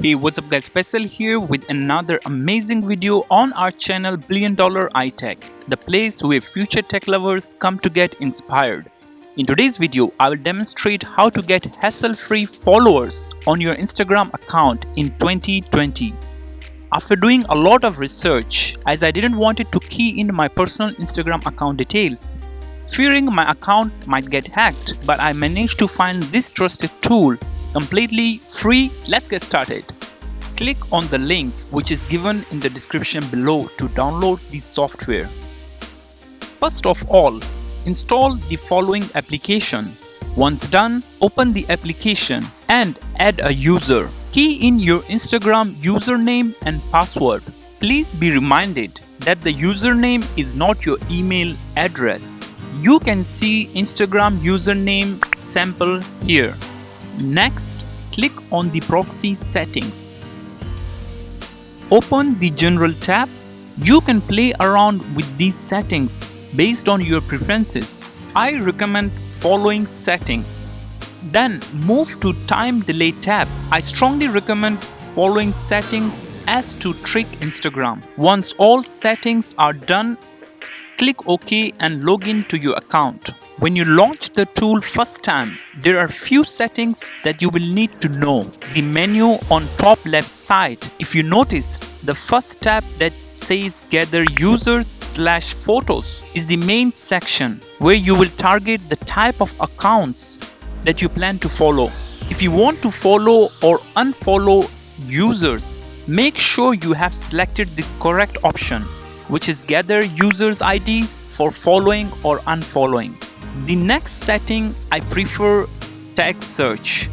Hey, what's up guys, Faisal here with another amazing video on our channel $1 Billion iTech, the place where future tech lovers come to get inspired. In today's video, I will demonstrate how to get hassle-free followers on your Instagram account in 2020. After doing a lot of research, as I didn't want it to key in my personal Instagram account details, fearing my account might get hacked, but I managed to find this trusted tool completely free. Let's get started. Click on the link which is given in the description below to download the software. First of all, install the following application. Once done, open the application and add a user. Key in your Instagram username and password. Please be reminded that the username is not your email address. You can see Instagram username sample here. Next, click on the proxy settings. Open the General tab. You can play around with these settings based on your preferences. I recommend following settings. Then move to Time Delay tab. I strongly recommend following settings as to trick Instagram. Once all settings are done, click OK and log in to your account. When you launch the tool first time, there are few settings that you will need to know. The menu on top left side, if you notice, the first tab that says Gather Users/Photos is the main section where you will target the type of accounts that you plan to follow. If you want to follow or unfollow users, make sure you have selected the correct option, which is Gather Users IDs for following or unfollowing. The next setting, I prefer tag search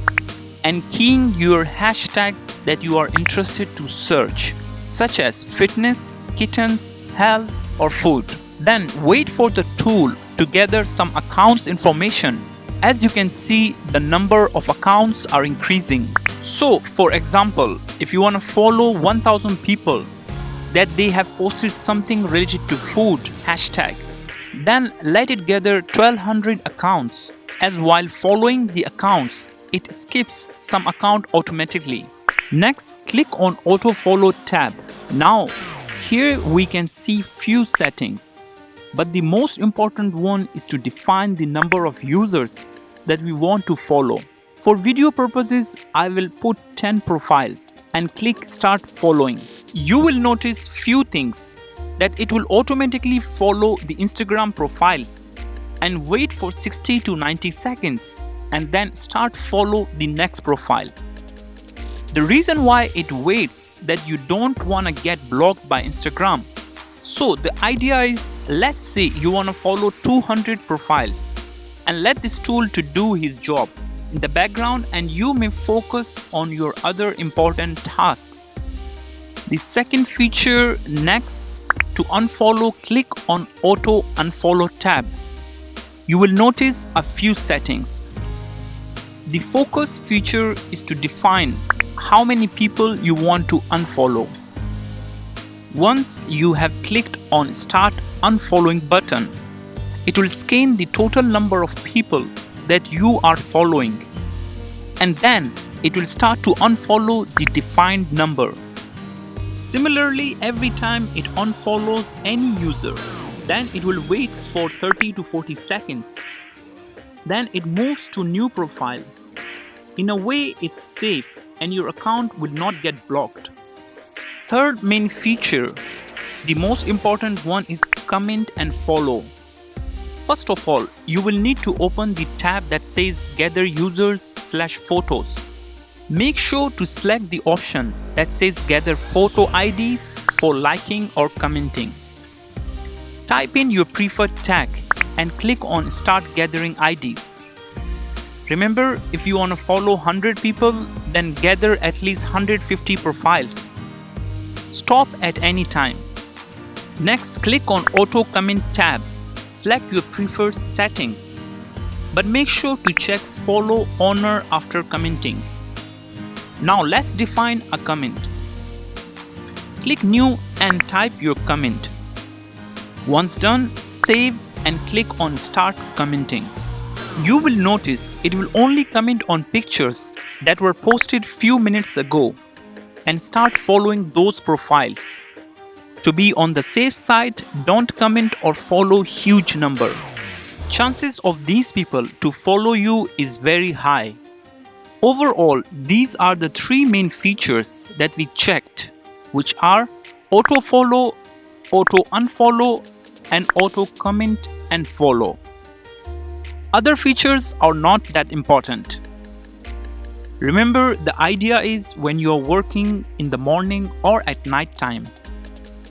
and keying your hashtag that you are interested to search, such as fitness, kittens, health, or food. Then wait for the tool to gather some accounts information. As you can see, the number of accounts are increasing. So, for example, if you want to follow 1000 people that they have posted something related to food hashtag, then let it gather 1200 accounts, as while following the accounts, it skips some account automatically. Next, click on Auto Follow tab. Now, here we can see few settings, but the most important one is to define the number of users that we want to follow. For video purposes, I will put 10 profiles and click Start Following. You will notice few things, that it will automatically follow the Instagram profiles and wait for 60 to 90 seconds and then start follow the next profile. The reason why it waits that you don't want to get blocked by Instagram. So the idea is, let's say you want to follow 200 profiles and let this tool to do his job in the background, and you may focus on your other important tasks. The second feature, next, to unfollow, click on Auto Unfollow tab. You will notice a few settings. The focus feature is to define how many people you want to unfollow. Once you have clicked on Start Unfollowing button, it will scan the total number of people that you are following, and then it will start to unfollow the defined number. Similarly, every time it unfollows any user, then it will wait for 30 to 40 seconds. Then it moves to new profile. In a way, it's safe and your account will not get blocked. Third main feature, the most important one, is comment and follow. First of all, you will need to open the tab that says Gather Users/Photos. Make sure to select the option that says Gather Photo IDs for liking or commenting. Type in your preferred tag and click on Start Gathering IDs. Remember, if you want to follow 100 people, then gather at least 150 profiles. Stop at any time. Next, click on Auto Comment tab. Select your preferred settings, but make sure to check Follow Honor after commenting. Now let's define a comment. Click New and type your comment. Once done, save and click on Start Commenting. You will notice it will only comment on pictures that were posted few minutes ago. and start following those profiles. To be on the safe side, don't comment or follow huge number. Chances of these people to follow you is very high. Overall, these are the three main features that we checked, which are auto follow, auto unfollow, and auto comment and follow. Other features are not that important. Remember, the idea is when you are working in the morning or at night time,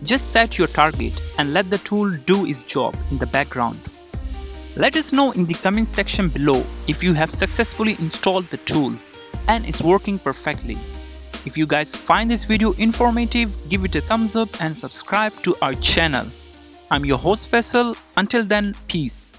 just set your target and let the tool do its job in the background. Let us know in the comment section below if you have successfully installed the tool and it's working perfectly. If you guys find this video informative, give it a thumbs up and subscribe to our channel. I'm your host Faisal. Until then, peace.